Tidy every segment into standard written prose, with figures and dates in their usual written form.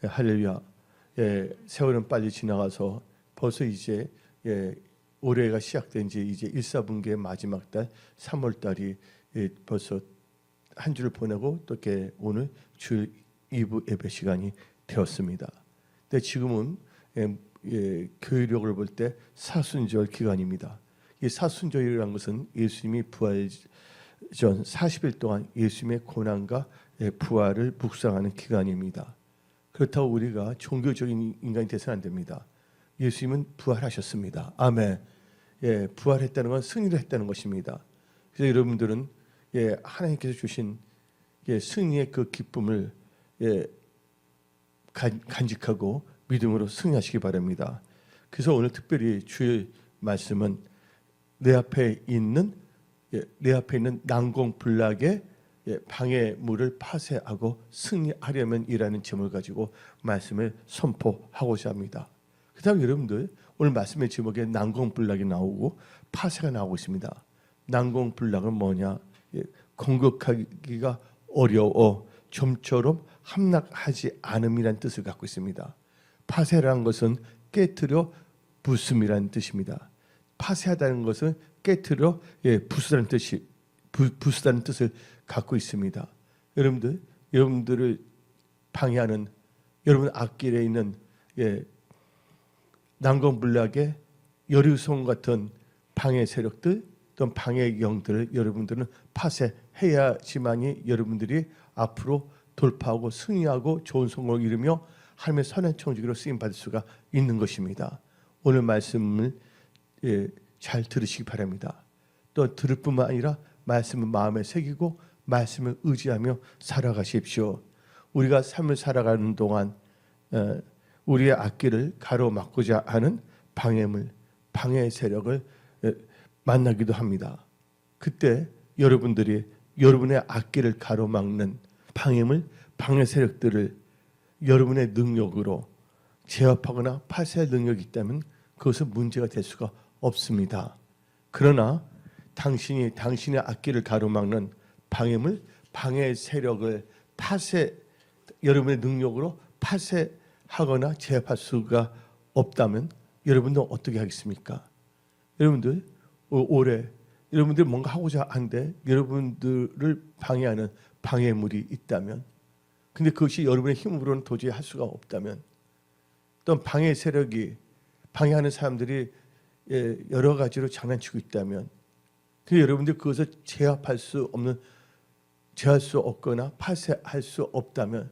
할렐루야. 세월은 빨리 지나가서 벌써 이제 올해가 시작된 지 이제 1, 4분기의 마지막 달 3월 달이 벌써 한 주를 보내고 또 이렇게 오늘 주 2부 예배 시간이 되었습니다. 근데 지금은 교회력을 볼 때 사순절 기간입니다. 이 사순절이라는 것은 예수님이 부활 전 40일 동안 예수님의 고난과 부활을 묵상하는 기간입니다. 그렇다고 우리가 종교적인 인간이 되서는 안 됩니다. 예수님은 부활하셨습니다. 아멘. 부활했다는 건 승리를 했다는 것입니다. 그래서 여러분들은 하나님께서 주신 승리의 그 기쁨을 간직하고 믿음으로 승리하시기 바랍니다. 그래서 오늘 특별히 주의 말씀은 내 앞에 있는 난공불락의 방해물을 파쇄하고 승리하려면이라는 제목을 가지고 말씀을 선포하고자 합니다. 그다음 여러분들 오늘 말씀의 제목에 난공불락이 나오고 파쇄가 나오고 있습니다. 난공불락은 뭐냐? 공격하기가 어려워 좀처럼 함락하지 않음이라는 뜻을 갖고 있습니다. 파쇄라는 것은 깨트려 부숨이라는 뜻입니다. 파쇄하다는 것은 깨트려 부수다는 뜻을 갖고 있습니다. 여러분들을 방해하는 여러분 앞길에 있는 난공불락의 여리고성 같은 방해 세력들 또는 방해 영들을 여러분들은 파쇄해야지만이 여러분들이 앞으로 돌파하고 승리하고 좋은 성공을 이루며 하나님의 선한 청지기로 쓰임 받을 수가 있는 것입니다. 오늘 말씀을 잘 들으시기 바랍니다. 또 들을 뿐만 아니라 말씀을 마음에 새기고 말씀을 의지하며 살아가십시오. 우리가 삶을 살아가는 동안 우리의 앞길을 가로막고자 하는 방해물, 방해 세력을 만나기도 합니다. 그때 여러분들이 여러분의 앞길을 가로막는 방해물, 방해 세력들을 여러분의 능력으로 제압하거나 파쇄할 능력이 있다면 그것은 문제가 될 수가 없습니다. 그러나 당신의 앞길을 가로막는 방해물, 방해 세력을 여러분의 능력으로 파쇄하거나 제압할 수가 없다면 여러분들 어떻게 하겠습니까? 여러분들 올해 여러분들 뭔가 하고자 하는데 여러분들을 방해하는 방해물이 있다면, 근데 그것이 여러분의 힘으로는 도저히 할 수가 없다면, 또 방해 세력이 방해하는 사람들이 여러 가지로 장난치고 있다면, 그 여러분들 그것을 제할 수 없거나 파쇄할 수 없다면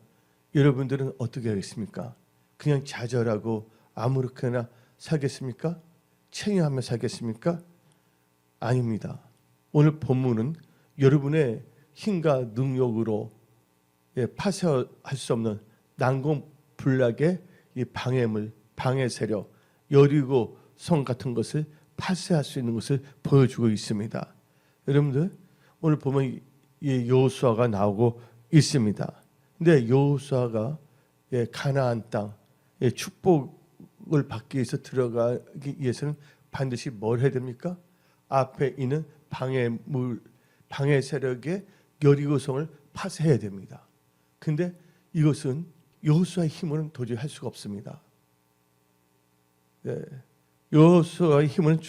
여러분들은 어떻게 하겠습니까? 그냥 좌절하고 아무렇게나 살겠습니까? 체념하며 살겠습니까? 아닙니다. 오늘 본문은 여러분의 힘과 능력으로 파쇄할 수 없는 난공불락의 이 방해물, 방해 세력, 여리고 성 같은 것을 파쇄할 수 있는 것을 보여주고 있습니다. 여러분들 오늘 보면 여호수아가 나오고 있습니다. 근데 여호수아가 가나안 땅 축복을 받기 위해서 들어가기 위해서는 반드시 뭘 해야 됩니까? 앞에 있는 방해물, 방해 세력의 여리고성을 파쇄해야 됩니다. 근데 이것은 여호수아의 힘으로는 도저히 할 수가 없습니다. 여호수아의 힘은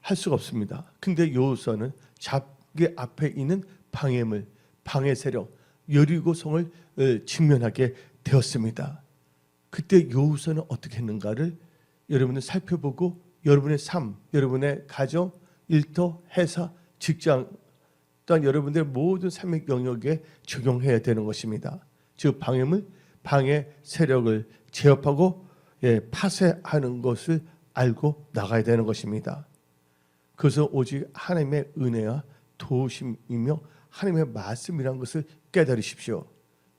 할 수가 없습니다. 근데 여호수아는 자기 앞에 있는 방해물, 방해 세력, 여리고성을 직면하게 되었습니다. 그때 여호수아는 어떻게 했는가를 여러분은 살펴보고 여러분의 삶, 여러분의 가정, 일터, 회사, 직장 또한 여러분들의 모든 삶의 영역에 적용해야 되는 것입니다. 즉 방해물, 방해 세력을 제압하고 파쇄하는 것을 알고 나가야 되는 것입니다. 그것은 오직 하나님의 은혜와 도우심이며 하나님의 말씀이라는 것을 깨달으십시오.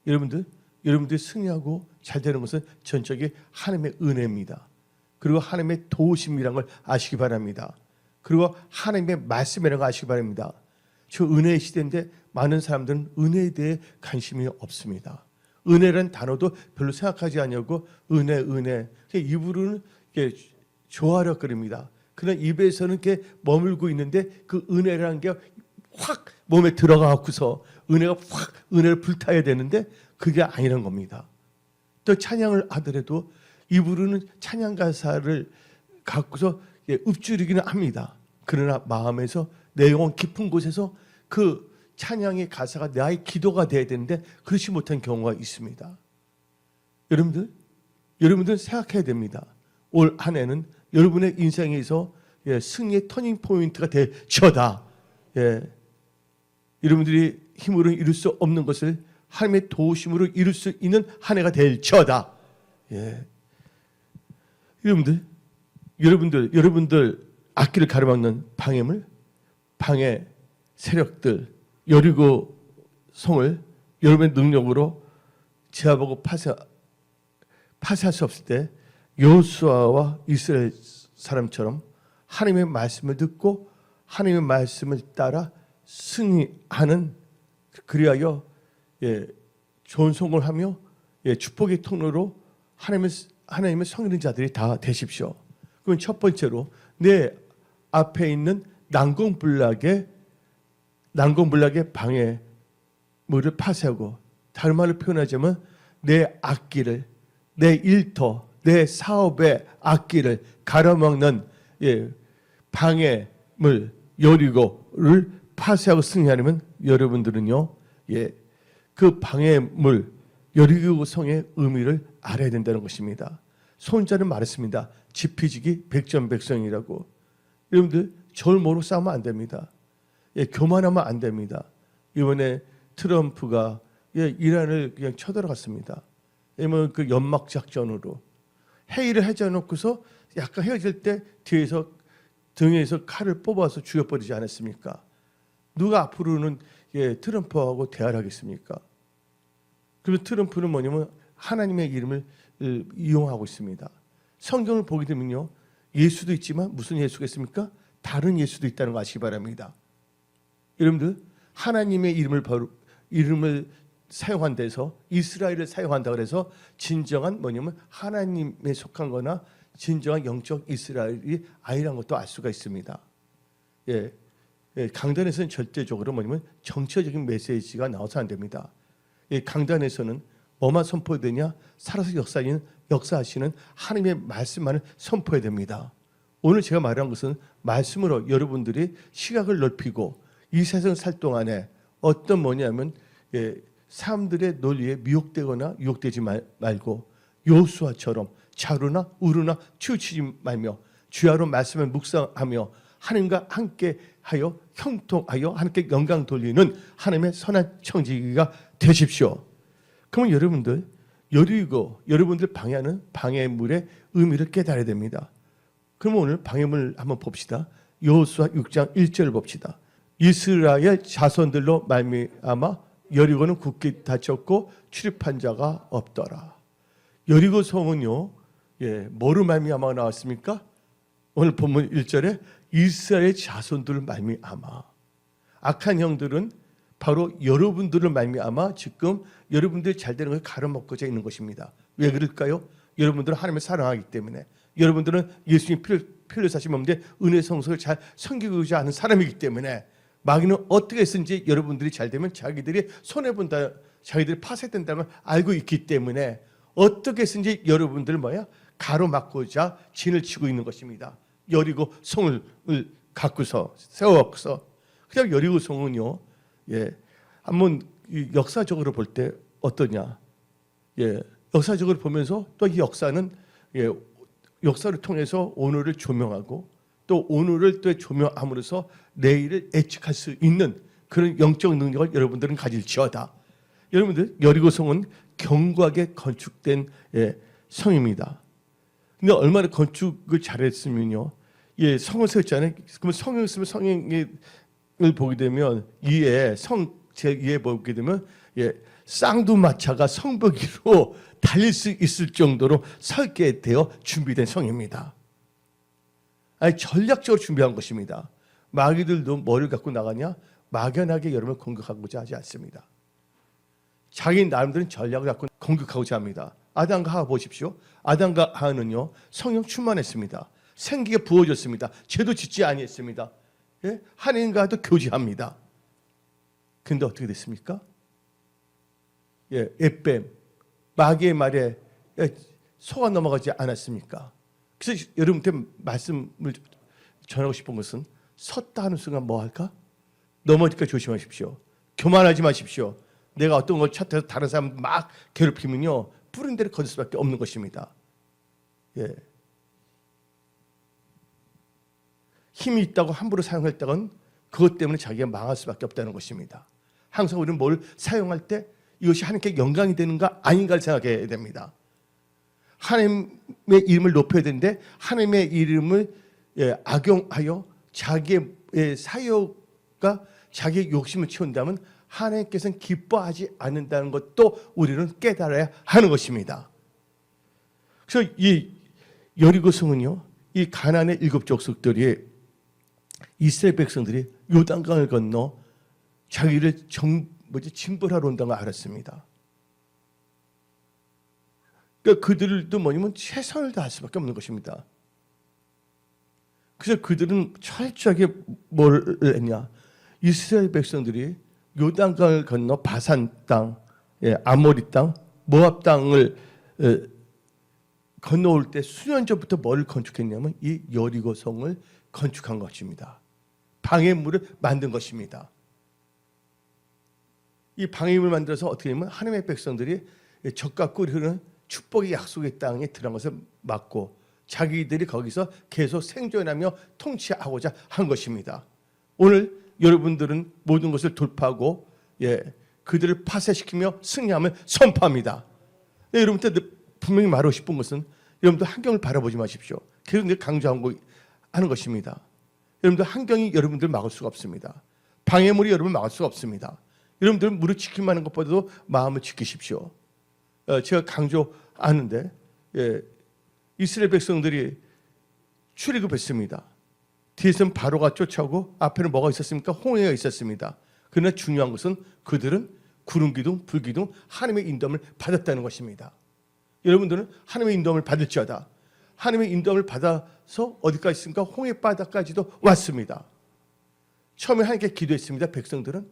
여러분들이 승리하고 잘 되는 것은 전적인 하나님의 은혜입니다. 그리고 하나님의 도우심이라는 걸 아시기 바랍니다. 그리고 하나님의 말씀이라는 걸 아시기 바랍니다. 저 은혜의 시대인데 많은 사람들은 은혜에 대해 관심이 없습니다. 은혜라는 단어도 별로 생각하지 않냐고 은혜 입으로는 좋아하려 그럽니다. 그러나 입에서는 이렇게 머물고 있는데 그 은혜라는 게 확 몸에 들어가고서 은혜가 확 은혜를 불타야 되는데 그게 아니란 겁니다. 또 찬양을 하더라도 입으로는 찬양 가사를 갖고서 읊조리기는 합니다. 그러나 마음에서 내 영혼 깊은 곳에서 그 찬양의 가사가 나의 기도가 돼야 되는데 그렇지 못한 경우가 있습니다. 여러분들 생각해야 됩니다. 올 한 해는 여러분의 인생에서 승리의 터닝 포인트가 될지어다. 여러분들이 힘으로 이룰 수 없는 것을 하나님의 도우심으로 이룰 수 있는 한 해가 될지어다. 여러분들 악기를 가로막는 방해물, 방해 세력들, 여리고 성을 여러분의 능력으로 제압하고 파쇄할 수 없을 때 여호수아와 이스라엘 사람처럼 하나님의 말씀을 듣고 하나님의 말씀을 따라 승리하는, 그리하여 좋은 성공을 하며 축복의 통로로 하나님의 성인된 자들이 다 되십시오. 그럼 첫 번째로 내 앞에 있는 난공불락의 방해물을 파쇄하고, 다른 말로 표현하자면 내 악기를, 내 일터, 내 사업의 악기를 가로막는 방해물 여리고를 파쇄하고 승리하려면 여러분들은요, 그 방해물 여리고 성의 의미를 알아야 된다는 것입니다. 손자는 말했습니다. 지피지기 백전백성이라고. 여러분들 저를 모르고 싸우면 안 됩니다. 교만하면 안 됩니다. 이번에 트럼프가 이란을 그냥 쳐들어갔습니다. 왜냐면 그 연막 작전으로 회의를 해줘놓고서 약간 헤어질 때 등에서 칼을 뽑아서 죽여버리지 않았습니까? 누가 앞으로는 트럼프하고 대화를 하겠습니까? 그리고 트럼프는 뭐냐면 하나님의 이름을 이용하고 있습니다. 성경을 보게 되면요, 예수도 있지만 무슨 예수가 있습니까? 다른 예수도 있다는 거 아시기 바랍니다. 여러분들 하나님의 이름을 사용한 데서 이스라엘을 사용한다 그래서 진정한 뭐냐면 하나님에 속한 거나 진정한 영적 이스라엘이 아니라는 것도 알 수가 있습니다. 강단에서는 절대적으로 뭐냐면 정치적인 메시지가 나와서 안 됩니다. 강단에서는 뭐만 선포되냐? 살아서 역사하시는 하나님의 말씀만을 선포해야 됩니다. 오늘 제가 말한 것은 말씀으로 여러분들이 시각을 넓히고 이 세상 살 동안에 어떤 뭐냐면 사람들의 논리에 미혹되거나 유혹되지 말고 여호수아처럼 좌루나 우루나 치우치지 말며 주야로 말씀을 묵상하며 하나님과 함께하여 형통하여 하나님께 영광 돌리는 하나님의 선한 청지기가 되십시오. 그러면 여러분들 여러분들 방해하는 방해물의 의미를 깨달아야 됩니다. 그러면 오늘 방해물 한번 봅시다. 여호수아 6장 1절을 봅시다. 이스라엘 자손들로 말미암아 여리고는 굳게 닫혔고 출입한 자가 없더라. 여리고 성은요, 뭐로 말미암아 나왔습니까? 오늘 본문 1절에 이스라엘 자손들을 말미암아. 악한 형들은 바로 여러분들을 말미암아 지금 여러분들이 잘 되는 걸 가로막고자 있는 것입니다. 왜 그럴까요? 여러분들은 하나님을 사랑하기 때문에, 여러분들은 예수님 피를 사심 없는데 은혜 성소를 잘 섬기고자 하는 사람이기 때문에 마귀는 어떻게 했든지 여러분들이 잘 되면 자기들이 손해본다, 자기들이 파쇄된다는 걸 알고 있기 때문에 어떻게 했든지 여러분들을 가로막고자 진을 치고 있는 것입니다. 여리고 성을 갖고서 세워서. 그냥 여리고 성은요, 한번 역사적으로 볼 때 어떠냐? 역사적으로 보면서 또 이 역사는 역사를 통해서 오늘을 조명하고 또 오늘을 또 조명함으로써 내일을 예측할 수 있는 그런 영적 능력을 여러분들은 가질지어다. 여러분들 여리고성은 견고하게 건축된 성입니다. 근데 얼마나 건축을 잘했으면요, 성을 세웠잖아요. 그러면 성을 쓰면 성을 보게 되면 이에 제2에 보게 되면 쌍두마차가 성벽 위로 달릴 수 있을 정도로 설계 되어 준비된 성입니다. 아니, 전략적으로 준비한 것입니다. 마귀들도 뭐를 갖고 나가냐? 막연하게 여러분을 공격하고자 하지 않습니다. 자기 나름대로 전략을 갖고 공격하고자 합니다. 아담과 하와 보십시오. 아담과 하와는요, 성령 충만했습니다. 생기가 부어졌습니다. 죄도 짓지 아니했습니다. 하나님과도 교제합니다. 근데 어떻게 됐습니까? 에뱀, 마귀의 말에 속아 넘어가지 않았습니까? 그래서 여러분한테 말씀을 전하고 싶은 것은 섰다 하는 순간 뭐 할까? 넘어질까 조심하십시오. 교만하지 마십시오. 내가 어떤 걸 찾아서 다른 사람 막 괴롭히면요, 뿌린 대로 거둘 수밖에 없는 것입니다. 예. 힘이 있다고 함부로 사용했다건 그것 때문에 자기가 망할 수밖에 없다는 것입니다. 항상 우리는 뭘 사용할 때 이것이 하나님께 영광이 되는가 아닌가를 생각해야 됩니다. 하나님의 이름을 높여야 되는데 하나님의 이름을 악용하여 자기의 사욕과 자기의 욕심을 채운다면 하나님께서는 기뻐하지 않는다는 것도 우리는 깨달아야 하는 것입니다. 그래서 이 여리고성은요, 이 가나안의 7 족속들이 이스라엘 백성들이 요단강을 건너 자기를 징벌하러 온다는 걸 알았습니다. 그러니까 그들도 뭐냐면 최선을 다할 수밖에 없는 것입니다. 그래서 그들은 철저하게 뭘 했냐? 이스라엘 백성들이 요단강을 건너 바산 땅, 아모리 땅, 모압 땅을 건너올 때 수년 전부터 뭘 건축했냐면 이 여리고성을 건축한 것입니다. 방해물을 만든 것입니다. 이 방해물을 만들어서 어떻게 하면 하나님의 백성들이 적과 꿀이 흐르는 축복의 약속의 땅에 들어간 것을 막고 자기들이 거기서 계속 생존하며 통치하고자 한 것입니다. 오늘 여러분들은 모든 것을 돌파하고 그들을 파쇄시키며 승리하며 선포합니다. 여러분한테 분명히 말하고 싶은 것은 여러분들 환경을 바라보지 마십시오. 계속 강조하고 하는 것입니다. 여러분들 환경이 여러분들 막을 수가 없습니다. 방해물이 여러분을 막을 수가 없습니다. 여러분들은 무릎 지키는 것보다도 마음을 지키십시오. 제가 강조하는데 이스라엘 백성들이 출애굽했습니다. 뒤에서는 바로가 쫓아오고 앞에는 뭐가 있었습니까? 홍해가 있었습니다. 그러나 중요한 것은 그들은 구름 기둥, 불 기둥, 하나님의 인도함을 받았다는 것입니다. 여러분들은 하나님의 인도함을 받을지어다. 하나님의 인도함을 받아서 어디까지 있습니까? 홍해 바다까지도 왔습니다. 처음에 하나님께 기도했습니다. 백성들은.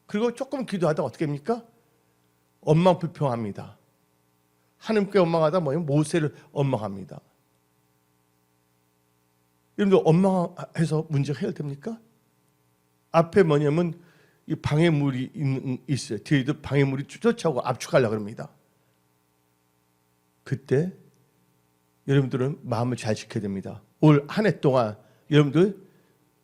그리고 조금 기도하다 어떻게 합니까? 원망불평합니다. 하나님께 원망하다 뭐냐면 모세를 원망합니다. 여러분들 원망해서 문제가 해결됩니까? 앞에 뭐냐면 이 방해물이 있어요. 뒤에도 방해물이 쫓아오고 압축하려고 합니다. 그때 여러분들은 마음을 잘 지켜야 됩니다. 올 한 해 동안 여러분들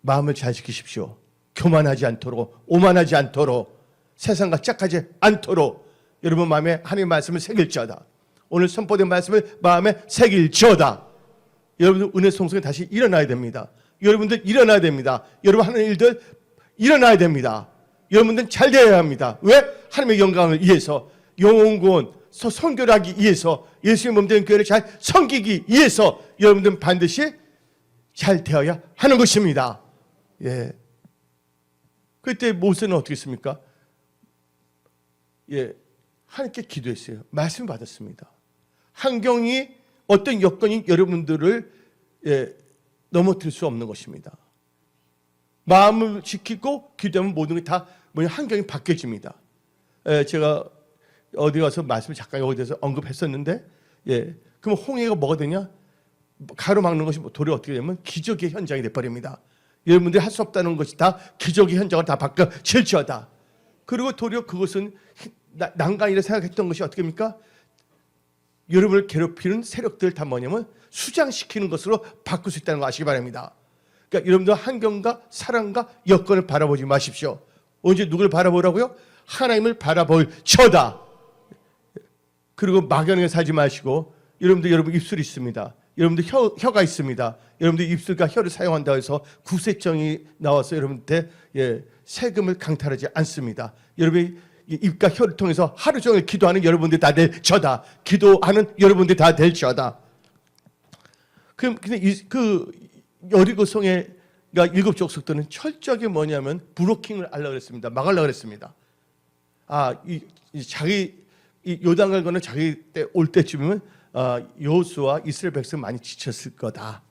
마음을 잘 지키십시오. 교만하지 않도록, 오만하지 않도록, 세상과 짝하지 않도록 여러분 마음에 하나님의 말씀을 새길지어다. 오늘 선포된 말씀을 마음에 새길지어다. 여러분들 은혜 송성에 다시 일어나야 됩니다. 여러분들 일어나야 됩니다. 여러분 하는 일들 일어나야 됩니다. 여러분들은 잘 되어야 합니다. 왜? 하나님의 영광을 위해서, 영혼 구원, 선교를 하기 위해서, 예수의 몸된 교회를 잘 섬기기 위해서 여러분들은 반드시 잘 되어야 하는 것입니다. 그때 모세는 어떻게 했습니까? 하나님께 기도했어요. 말씀을 받았습니다. 환경이 어떤 여건이 여러분들을 넘어뜨릴 수 없는 것입니다. 마음을 지키고 기도하면 모든 게 다 환경이 바뀌어집니다. 제가 어디 가서 말씀을 잠깐 여기 대해서 언급했었는데, 그럼 홍해가 뭐가 되냐? 가로막는 것이 도리어 어떻게 되면 기적의 현장이 돼버립니다. 여러분들이 할 수 없다는 것이 다 기적의 현장을 다 바꿔질지어다. 그리고 도리어 그것은 난간이라 생각했던 것이 어떻게 됩니까? 여러분을 괴롭히는 세력들 다 뭐냐면 수장시키는 것으로 바꿀 수 있다는 거 아시기 바랍니다. 그러니까 여러분들 환경과 사랑과 여건을 바라보지 마십시오. 언제 누굴 바라보라고요? 하나님을 바라볼 처다. 그리고 막연하게 살지 마시고, 여러분 입술이 있습니다. 여러분들 혀가 있습니다. 여러분들 입술과 혀를 사용한다고 해서 구세정이 나와서 여러분한테 세금을 강탈하지 않습니다. 여러분이 입과 혀를 통해서 하루 종일 기도하는 여러분들 다 될 저다. 기도하는 여러분들 다 될 저다. 근데 그 여리고성의 7 족속들은 철저하게 뭐냐면 브로킹을 하려고 그랬습니다. 막으려고 그랬습니다. 이 요단강을 건너 자기 때 올 때쯤이면 여호수아 이스라엘 백성 많이 지쳤을 거다.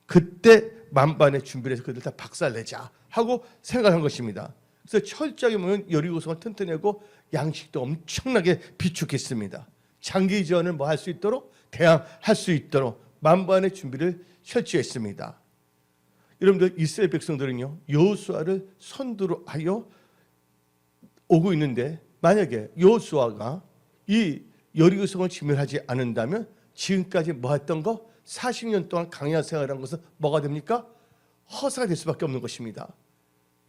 그때 만반의 준비를 해서 그들 다 박살내자 하고 생각한 것입니다. 그래서 철저하게 보면 여리고성을 튼튼하고 양식도 엄청나게 비축했습니다. 장기전을 뭐 할 수 있도록 대항할 수 있도록 만반의 준비를 철저했습니다. 여러분들 이스라엘 백성들은요 여호수아를 선두로 하여 오고 있는데 만약에 여호수아가 이 여리고성을 지멸하지 않는다면 지금까지 뭐 했던 거 40년 동안 강야 생활한 것은 뭐가 됩니까? 허사가 될 수밖에 없는 것입니다.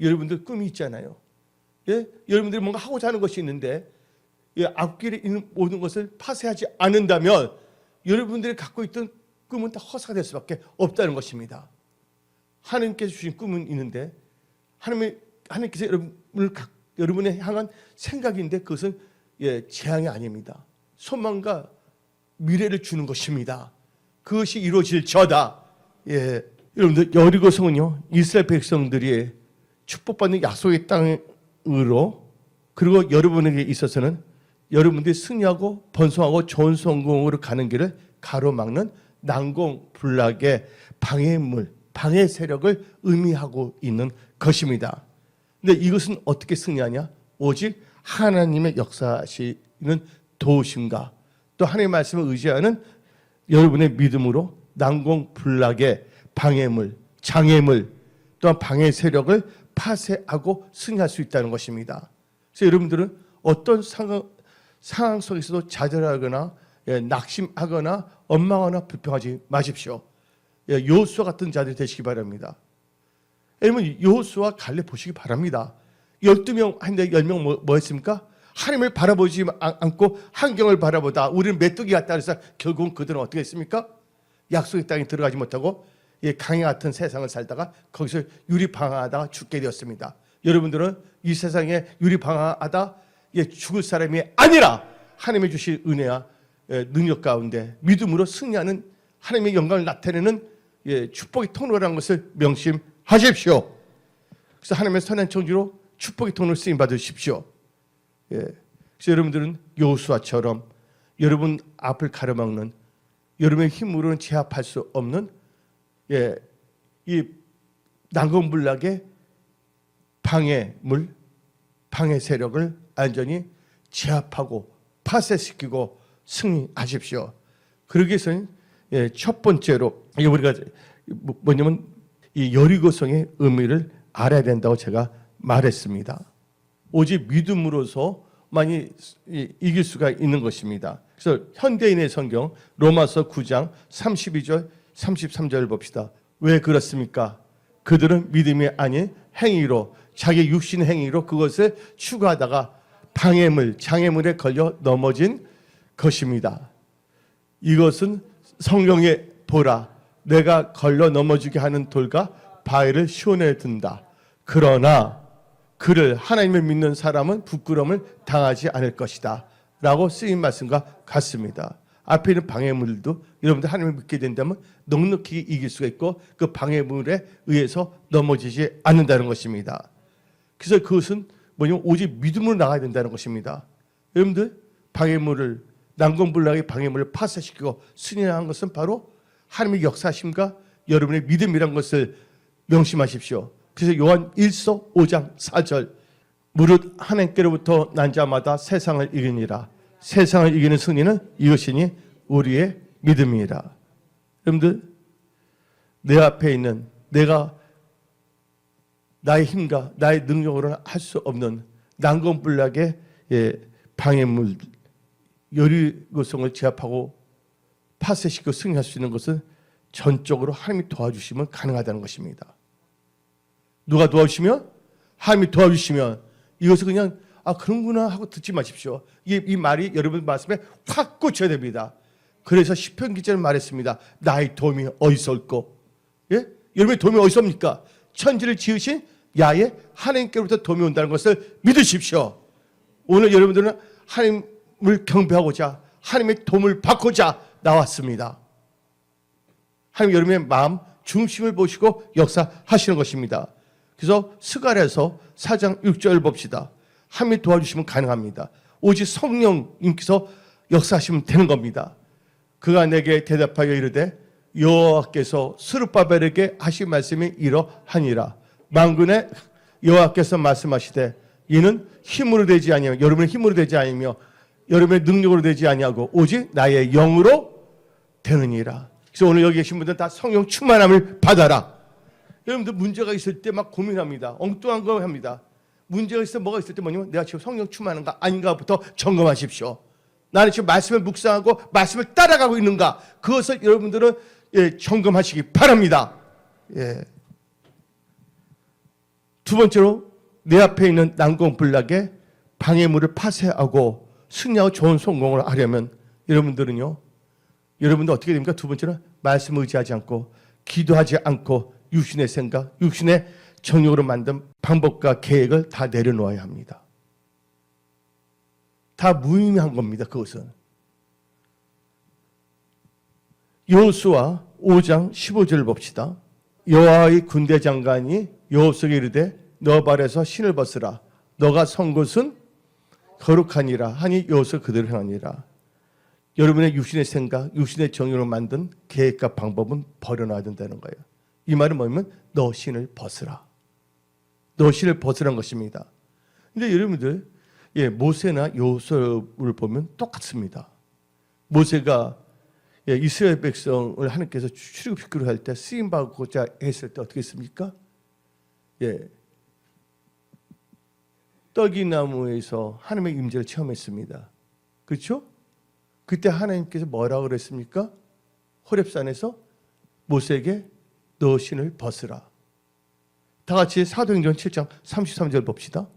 여러분들 꿈이 있잖아요. 예? 여러분들이 뭔가 하고자 하는 것이 있는데 앞길에 있는 모든 것을 파쇄하지 않는다면 여러분들이 갖고 있던 꿈은 다 허사가 될 수밖에 없다는 것입니다. 하나님께서 주신 꿈은 있는데 하나님께서 여러분을 향한 생각인데 그것은 재앙이 아닙니다. 소망과 미래를 주는 것입니다. 그것이 이루어질 저다. 여러분들 여리고성은요 이스라엘 백성들이 축복받는 약속의 땅으로 그리고 여러분에게 있어서는 여러분들이 승리하고 번성하고 좋은 성공으로 가는 길을 가로막는 난공불락의 방해물, 방해 세력을 의미하고 있는 것입니다. 근데 이것은 어떻게 승리하냐? 오직 하나님의 역사하시는 도우심과 또 하나님의 말씀을 의지하는 여러분의 믿음으로 난공불락의 방해물, 장애물, 또한 방해 세력을 파쇄하고 승리할 수 있다는 것입니다. 그래서 여러분들은 어떤 상황 속에서도 좌절하거나 낙심하거나 원망하거나 불평하지 마십시오. 여호수아 같은 자들이 되시기 바랍니다. 여러분 여호수아 갈렙 보시기 바랍니다. 12명 한데 10명 뭐 했습니까? 하나님을 바라보지 않고 환경을 바라보다 우리는 메뚜기 같다 그래서 결국은 그들은 어떻게 했습니까? 약속의 땅에 들어가지 못하고 강야 같은 세상을 살다가 거기서 유리방황하다가 죽게 되었습니다. 여러분들은 이 세상에 유리방황하다 죽을 사람이 아니라 하나님의 주신 은혜와 능력 가운데 믿음으로 승리하는 하나님의 영광을 나타내는 축복의 통로라는 것을 명심하십시오. 그래서 하나님의 선한 청지로 축복의 통로를 쓰임 받으십시오. 그래서 여러분들은 여호수아처럼 여러분 앞을 가로막는 여러분의 힘으로는 제압할 수 없는 이 난공불락의 방해물, 방해 세력을 완전히 제압하고 파쇄시키고 승리하십시오. 그러기 위해서는 첫 번째로 우리가 뭐냐면 이 여리고성의 의미를 알아야 된다고 제가 말했습니다. 오직 믿음으로서만이 이길 수가 있는 것입니다. 그래서 현대인의 성경 로마서 9장 32절 33절을 봅시다. 왜 그렇습니까? 그들은 믿음이 아닌 행위로 자기 육신 행위로 그것을 추구하다가 방해물, 장애물에 걸려 넘어진 것입니다. 이것은 성경에 보라 내가 걸려 넘어지게 하는 돌과 바위를 시온에 든다. 그러나 그를 하나님을 믿는 사람은 부끄러움을 당하지 않을 것이다 라고 쓰인 말씀과 같습니다. 앞에 있는 방해물도 여러분들 하나님을 믿게 된다면 넉넉히 이길 수가 있고 그 방해물에 의해서 넘어지지 않는다는 것입니다. 그래서 그것은 뭐냐면 오직 믿음으로 나가야 된다는 것입니다. 여러분들 방해물을 난공불락의 방해물을 파쇄시키고 승리한 것은 바로 하나님의 역사심과 여러분의 믿음이란 것을 명심하십시오. 그래서 요한 1서 5장 4절 무릇 하나님께로부터 난 자마다 세상을 이기니라. 세상을 이기는 승리는 이것이니 우리의 믿음이라. 여러분들 내 앞에 있는 내가 나의 힘과 나의 능력으로는 할 수 없는 난공불락의 방해물 여리고성을 제압하고 파쇄시키고 승리할 수 있는 것은 전적으로 하나님이 도와주시면 가능하다는 것입니다. 누가 도와주시면? 하나님이 도와주시면 이것을 그냥 그런구나 하고 듣지 마십시오. 이 말이 여러분 말씀에 확 꽂혀야 됩니다. 그래서 시편 기자는 말했습니다. 나의 도움이 어디서 올꼬? 여러분의 도움이 어디서 옵니까? 천지를 지으신 야의 하나님께로부터 도움이 온다는 것을 믿으십시오. 오늘 여러분들은 하나님을 경배하고자 하나님의 도움을 받고자 나왔습니다. 하나님 여러분의 마음 중심을 보시고 역사하시는 것입니다. 그래서 스가랴서 4장 6절 봅시다. 하나님이 도와주시면 가능합니다. 오직 성령님께서 역사하시면 되는 겁니다. 그가 내게 대답하여 이르되 여호와께서 스룹바벨에게 하신 말씀이 이러하니라. 만군의 여호와께서 말씀하시되 이는 힘으로 되지 아니며 여러분의 힘으로 되지 아니며 여러분의 능력으로 되지 아니하고 오직 나의 영으로 되느니라. 그래서 오늘 여기 계신 분들 다 성령 충만함을 받아라. 여러분들 문제가 있을 때 막 고민합니다. 엉뚱한 거 합니다. 문제가 있어 뭐가 있을 때 뭐냐면 내가 지금 성령 충만한가 아닌가부터 점검하십시오. 나는 지금 말씀을 묵상하고 말씀을 따라가고 있는가, 그것을 여러분들은 점검하시기 바랍니다. 두 번째로 내 앞에 있는 난공불락의 방해물을 파쇄하고 승리하고 좋은 성공을 하려면 여러분들은요, 여러분들 어떻게 됩니까? 두 번째는 말씀을 의지하지 않고 기도하지 않고 육신의 생각, 육신의 정욕으로 만든 방법과 계획을 다 내려놓아야 합니다. 다 무의미한 겁니다. 그것은. 여호수아 5장 15절을 봅시다. 여호와의 군대 장관이 여호수아에게 이르되 너 발에서 신을 벗으라. 너가 선 곳은 거룩하니라 하니 여호수아가 그대로 행하니라. 여러분의 육신의 생각, 육신의 정욕으로 만든 계획과 방법은 버려놔야 된다는 거예요. 이 말은 뭐냐면 너 신을 벗으라. 너 신을 벗으라는 것입니다. 근데 여러분들 모세나 여호수아를 보면 똑같습니다. 모세가 이스라엘 백성을 하나님께서 출애굽시키려 할 때 쓰임 받고자 했을 때 어떻게 했습니까? 떡이 나무에서 하나님의 임재를 체험했습니다. 그렇죠? 그때 하나님께서 뭐라고 그랬습니까? 호렙산에서 모세에게 너 신을 벗으라. 다 같이 사도행전 7장 33절 봅시다.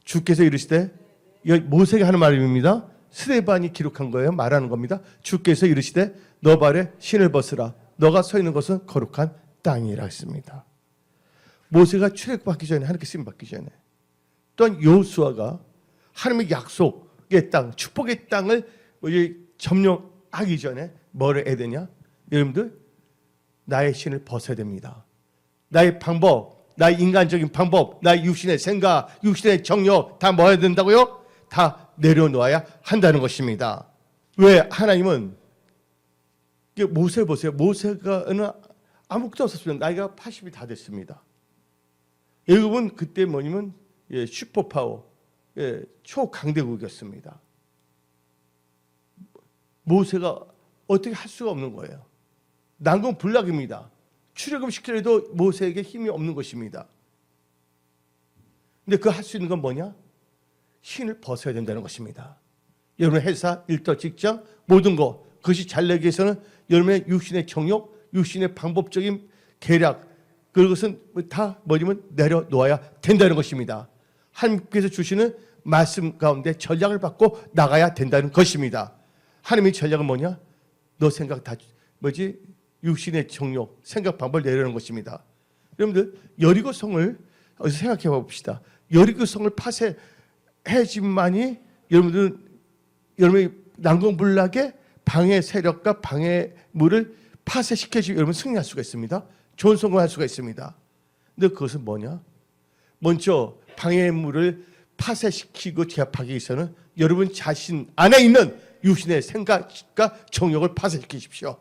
주께서 이르시되, 모세가 하는 말입니다. 스데반이 기록한 거예요. 말하는 겁니다. 주께서 이르시되 너 발에 신을 벗으라. 너가 서 있는 것은 거룩한 땅이라 했습니다. 모세가 출애굽하기 전에, 하나님께 쓰임 받기 전에, 또한 여호수아가 하나님의 약속의 땅, 축복의 땅을 점령하기 전에 뭐를 해야 되냐? 여러분들, 나의 신을 벗어야 됩니다. 나의 방법, 나의 인간적인 방법, 나의 육신의 생각, 육신의 정욕 다 뭐 해야 된다고요? 다 내려놓아야 한다는 것입니다. 왜? 하나님은 모세 보세요. 모세가는 아무것도 없었습니다. 나이가 80이 다 됐습니다. 여러분 그때 뭐냐면 슈퍼파워, 초강대국이었습니다. 모세가 어떻게 할 수가 없는 거예요. 난공불락입니다. 출애굽 시키려도 모세에게 힘이 없는 것입니다. 근데 그 할 수 있는 건 뭐냐? 신을 벗어야 된다는 것입니다. 여러분의 회사, 일터, 직장, 모든 것, 그것이 잘 되기 위해서는 여러분의 육신의 정욕, 육신의 방법적인 계략, 그것은 다 뭐냐면 내려놓아야 된다는 것입니다. 하나님께서 주시는 말씀 가운데 전략을 받고 나가야 된다는 것입니다. 하나님의 전략은 뭐냐? 너 생각 다 육신의 정욕, 생각 방법을 내려놓는 것입니다. 여러분들 여리고성을 생각해 봅시다. 여리고성을 파쇄해야지만이 여러분의 난공불락의 방해 세력과 방해물을 파쇄시켜주면 여러분 승리할 수가 있습니다. 좋은 성공할 수가 있습니다. 근데 그것은 뭐냐? 먼저 방해물을 파쇄시키고 제압하기 위해서는 여러분 자신 안에 있는 육신의 생각과 정욕을 파쇄시키십시오.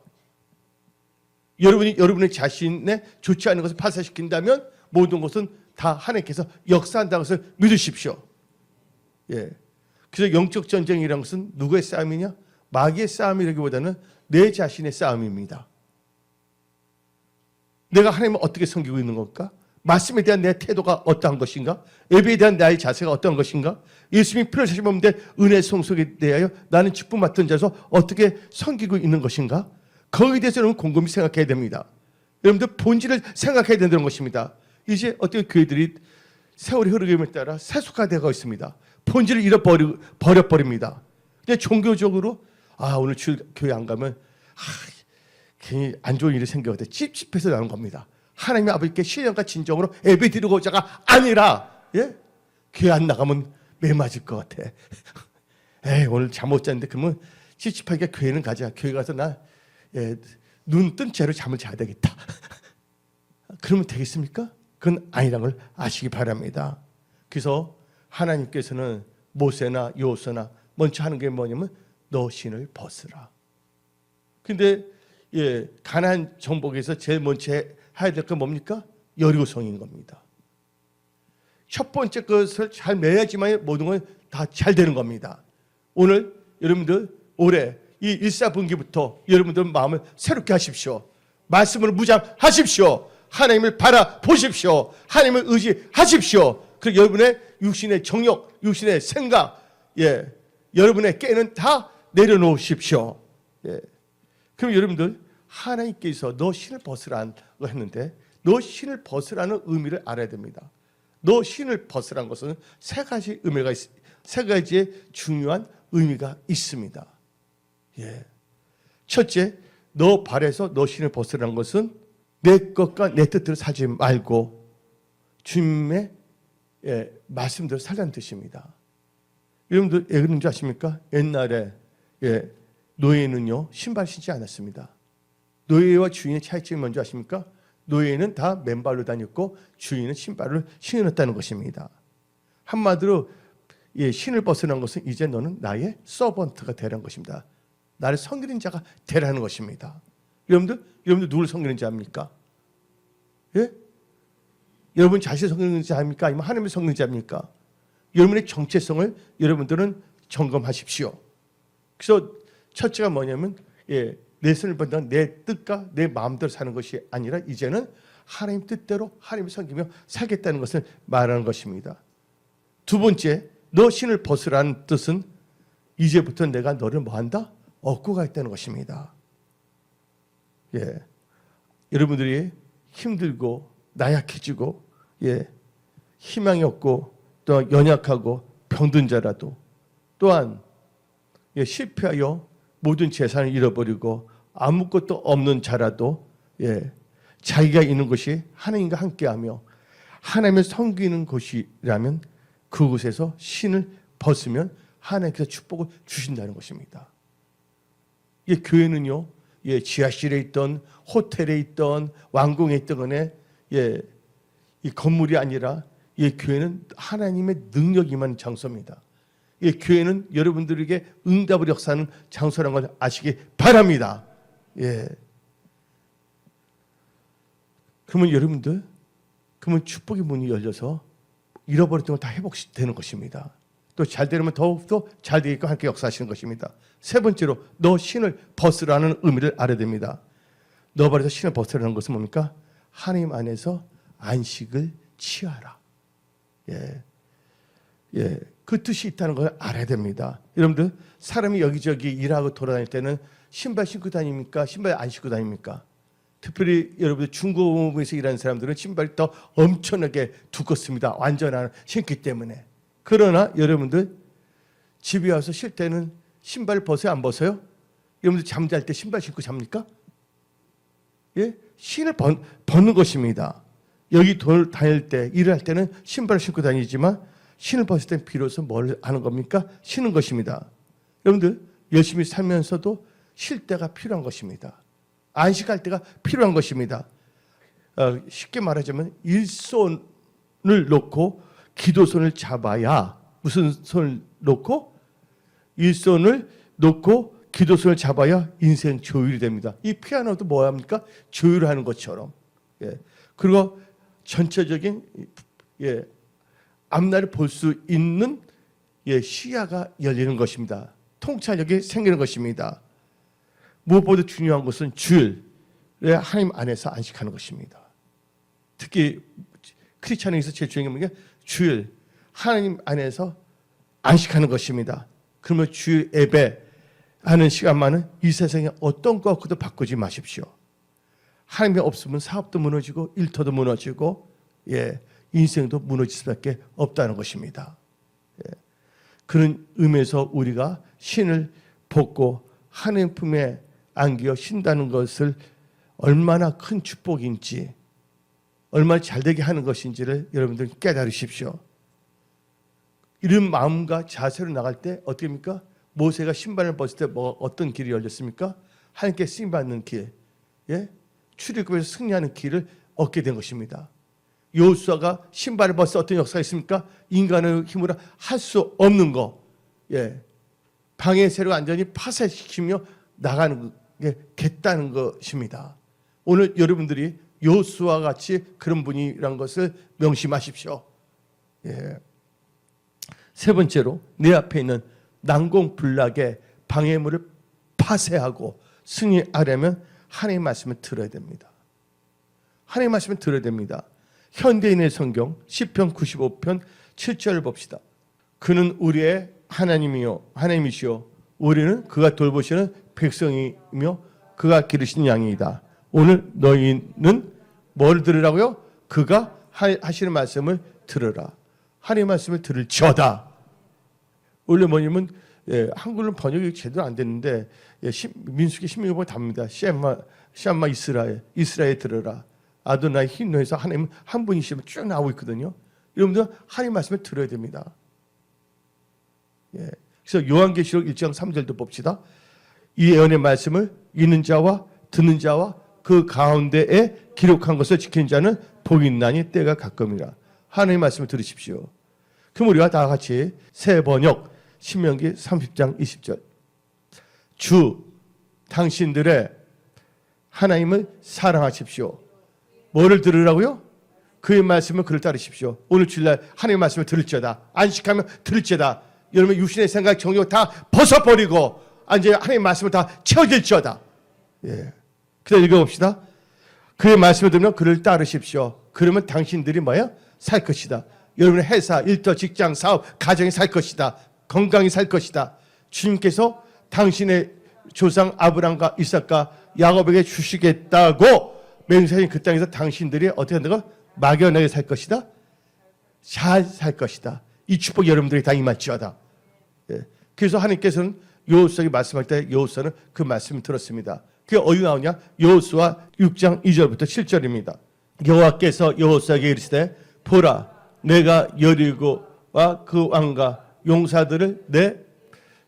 여러분의 자신의 좋지 않은 것을 파쇄시킨다면 모든 것은 다 하나님께서 역사한다는 것을 믿으십시오. 그래서 영적 전쟁이라는 것은 누구의 싸움이냐? 마귀의 싸움이라기보다는 내 자신의 싸움입니다. 내가 하나님을 어떻게 섬기고 있는 걸까? 말씀에 대한 내 태도가 어떠한 것인가? 예배에 대한 나의 자세가 어떠한 것인가? 예수님이 피를 사신 몸인데 은혜 성속에 대하여 나는 직분 맡은 자로서 어떻게 섬기고 있는 것인가? 거기에 대해서 여러분 곰곰이 생각해야 됩니다. 여러분들 본질을 생각해야 된다는 것입니다. 이제 어떻게 교회들이 세월이 흐르기에 따라 세속화되고 있습니다. 본질을 잃어버립니다. 그냥 종교적으로 오늘 교회 안 가면 괜히 안 좋은 일이 생겨서 찝찝해서 나는 겁니다. 하나님의 아버지께 신령과 진정으로 예배 드리고자가 아니라 교회 안 나가면 매 맞을 것 같아. 오늘 잠 못 잤는데 그러면 찝찝하니까 교회는 가자. 교회 가서 나 눈 뜬 채로 잠을 자야 되겠다. 그러면 되겠습니까? 그건 아니라는 걸 아시기 바랍니다. 그래서 하나님께서는 모세나 여호수아나 먼저 하는 게 뭐냐면 너 신을 벗으라. 근데 가나안 정복에서 제일 먼저 해야 될 건 뭡니까? 여리고성인 겁니다. 첫 번째 것을 잘 매야지만 모든 건 다 잘 되는 겁니다. 오늘 여러분들 올해 이 일사분기부터 여러분들 마음을 새롭게 하십시오. 말씀으로 무장하십시오. 하나님을 바라보십시오. 하나님을 의지하십시오. 그리고 여러분의 육신의 정욕, 육신의 생각, 여러분의 깨는 다 내려놓으십시오. 그럼 여러분들 하나님께서 너 신을 벗으라고 했는데 너 신을 벗으라는 의미를 알아야 됩니다. 너 신을 벗으라는 것은 세 가지의 중요한 의미가 있습니다. 첫째, 너 발에서 너 신을 벗으라는 것은 내 것과 내 뜻대로 살지 말고 주님의 말씀대로 살라는 뜻입니다. 여러분들 왜 그런 줄 아십니까? 옛날에 노예는요 신발 신지 않았습니다. 노예와 주인의 차이점이 뭔지 아십니까? 노예는 다 맨발로 다녔고 주인은 신발을 신었다는 것입니다. 한마디로 신을 벗으라는 것은 이제 너는 나의 서번트가 되라는 것입니다. 나를 섬기는 자가 되라는 것입니다. 여러분들 누구를 섬기는 자입니까? 여러분 자신을 섬기는 자입니까? 아니면 하나님을 섬기는 자입니까? 여러분의 정체성을 여러분들은 점검하십시오. 그래서 첫째가 뭐냐면 내 손을 본다는 내 뜻과 내 마음대로 사는 것이 아니라 이제는 하나님 뜻대로 하나님을 섬기며 살겠다는 것을 말하는 것입니다. 두 번째, 너 신을 벗으라는 뜻은 이제부터 내가 너를 뭐한다? 얻고 가겠다는 것입니다. 여러분들이 힘들고 나약해지고 희망이 없고 또 연약하고 병든 자라도 또한 실패하여 모든 재산을 잃어버리고 아무것도 없는 자라도 자기가 있는 곳이 하나님과 함께하며 하나님을 섬기는 곳이라면 그곳에서 신을 벗으면 하나님께서 축복을 주신다는 것입니다. 교회는요 지하실에 있던 호텔에 있던 왕궁에 있던 간에 이 건물이 아니라 교회는 하나님의 능력이 임하는 장소입니다. 교회는 여러분들에게 응답을 역사하는 장소라는 걸 아시기 바랍니다. 그러면 여러분들 축복의 문이 열려서 잃어버렸던 걸 다 회복되는 것입니다. 또 잘 되려면 더욱더 잘 되게끔 함께 역사하시는 것입니다. 세 번째로 너 신을 벗으라는 의미를 알아야 됩니다. 너 발에서 신을 벗으라는 것은 뭡니까? 하나님 안에서 안식을 취하라. 그 뜻이 있다는 걸 알아야 됩니다. 여러분들 사람이 여기저기 일하고 돌아다닐 때는 신발 신고 다닙니까? 신발 안 신고 다닙니까? 특별히 여러분들 중고에서 일하는 사람들은 신발이 더 엄청나게 두껍습니다. 완전한 신기 때문에. 그러나 여러분들 집에 와서 쉴 때는 신발을 벗어요? 안 벗어요? 여러분들 잠잘 때 신발 신고 잡니까? 신을 벗는 것입니다. 여기 다닐 때 일을 할 때는 신발을 신고 다니지만 신을 벗을 땐 비로소 뭘 하는 겁니까? 쉬는 것입니다. 여러분들 열심히 살면서도 쉴 때가 필요한 것입니다. 안식할 때가 필요한 것입니다. 쉽게 말하자면 일손을 놓고 기도손을 잡아야 무슨 손을 놓고? 일손을 놓고 기도손을 잡아야 인생 조율이 됩니다. 이 피아노도 뭐 합니까? 조율하는 것처럼. 그리고 전체적인 앞날을 볼 수 있는 시야가 열리는 것입니다. 통찰력이 생기는 것입니다. 무엇보다 중요한 것은 주일, 하나님 안에서 안식하는 것입니다. 특히 크리스찬에서 제일 중요한 게 주일, 하나님 안에서 안식하는 것입니다. 그러면 주일 예배하는 시간만은 이 세상에 어떤 것도 바꾸지 마십시오. 하나님이 없으면 사업도 무너지고 일터도 무너지고 인생도 무너질 수밖에 없다는 것입니다. 그런 의미에서 우리가 신을 벗고 하나님 품에 안겨 쉰다는 것을 얼마나 큰 축복인지 얼마나 잘되게 하는 것인지를 여러분들 깨달으십시오. 이런 마음과 자세로 나갈 때 어떻게 합니까? 모세가 신발을 벗을 때 어떤 길이 열렸습니까? 하나님께 쓰임받는 길, 출애굽에서 승리하는 길을 얻게 된 것입니다. 여호수아가 신발을 벗어 어떤 역사가 있습니까? 인간의 힘으로 할 수 없는 거, 방해 세력 완전히 파쇄시키며 나가는 게 겠다는 것입니다. 오늘 여러분들이 여호수아와 같이 그런 분이라는 것을 명심하십시오. 세 번째로 내 앞에 있는 난공불락의 방해물을 파쇄하고 승리하려면 하나님의 말씀을 들어야 됩니다. 하나님의 말씀을 들어야 됩니다. 현대인의 성경 시편 95편 7절을 봅시다. 그는 우리의 하나님이시요 우리는 그가 돌보시는 백성이며 그가 기르신 양이다. 오늘 너희는 뭘 들으라고요? 그가 하시는 말씀을 들으라. 하나님의 말씀을 들을지어다. 원래 뭐냐면 한글로 번역이 제대로 안 됐는데 민수기 16번 답니다. 샤마 이스라엘 들으라. 아도나이 힌노에서 하나님은 한 분이시면 쭉 나오고 있거든요. 여러분들 하나님 말씀을 들어야 됩니다. 그래서 요한계시록 1장 3절도 봅시다. 이 예언의 말씀을 읽는 자와 듣는 자와 그 가운데에 기록한 것을 지키는 자는 복이 있나니 때가 가끔이라. 하나님의 말씀을 들으십시오. 그럼 우리가 다 같이 새 번역 신명기 30장 20절 주 당신들의 하나님을 사랑하십시오. 뭐를 들으라고요? 그의 말씀을 그를 따르십시오. 오늘 주일날 하나님의 말씀을 들을지어다. 안식하면 들을지어다. 여러분 육신의 생각 정욕 다 벗어버리고 이제 하나님의 말씀을 다 채워질지어다. 그래서 읽어봅시다. 그의 말씀을 들으면 그를 따르십시오. 그러면 당신들이 뭐예요? 살 것이다. 여러분의 회사, 일터, 직장, 사업, 가정이 살 것이다. 건강히 살 것이다. 주님께서 당신의 조상 아브람과 이삭과 야곱에게 주시겠다고 맹세하신 그 땅에서 당신들이 어떻게 한다고? 막연하게 살 것이다. 잘 살 것이다. 이 축복 여러분들이 다 임할지어다. 그래서 하나님께서는 여호수아에게 말씀할 때 여호수아는 그 말씀을 들었습니다. 그게 어디 나오냐? 여호수아 6장 2절부터 7절입니다. 여호와께서 여호수아에게 이르시되 보라 내가 여리고와 그 왕과 용사들을 내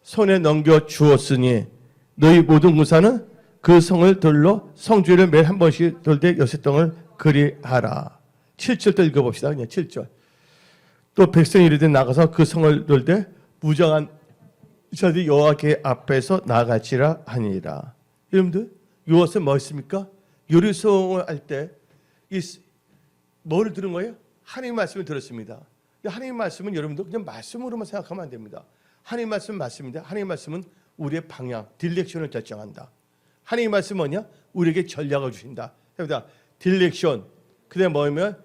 손에 넘겨 주었으니 너희 모든 군사는 그 성을 돌로 성주를 매일 한 번씩 돌되 여섯 동을 그리하라. 7절도 읽어봅시다. 그냥 7절. 또 백성이 이르되 나가서 그 성을 돌되 무장한 자들이 여호와께 앞에서 나갈지라 하니라. 여러분들 이것은 뭐였습니까? 요리송을 할 때 뭐를 들은 거예요? 하나님의 말씀을 들었습니다. 하나님의 말씀은 여러분들 그냥 말씀으로만 생각하면 안 됩니다. 하나님의 말씀은 말씀입니다. 하나님의 말씀은 우리의 방향, 딜렉션을 결정한다. 하나님의 말씀은 뭐냐? 우리에게 전략을 주신다. 딜렉션, 그다음에 뭐냐면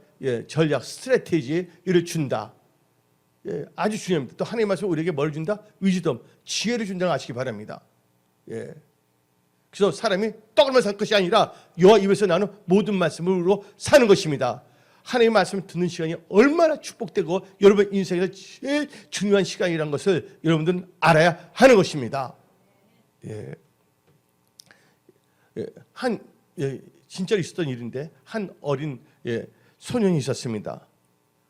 전략, 스트래티지를 준다. 아주 중요합니다. 또 하나님의 말씀은 우리에게 뭘 준다? 위즈덤, 지혜를 준다는 걸 아시기 바랍니다. 그래서 사람이 떡으로만 살 것이 아니라 여호와 입에서 나는 모든 말씀으로 사는 것입니다. 하나님의 말씀을 듣는 시간이 얼마나 축복되고 여러분 인생에서 제일 중요한 시간이라는 것을 여러분들은 알아야 하는 것입니다. 진짜로 있었던 일인데 한 어린 소년이 있었습니다.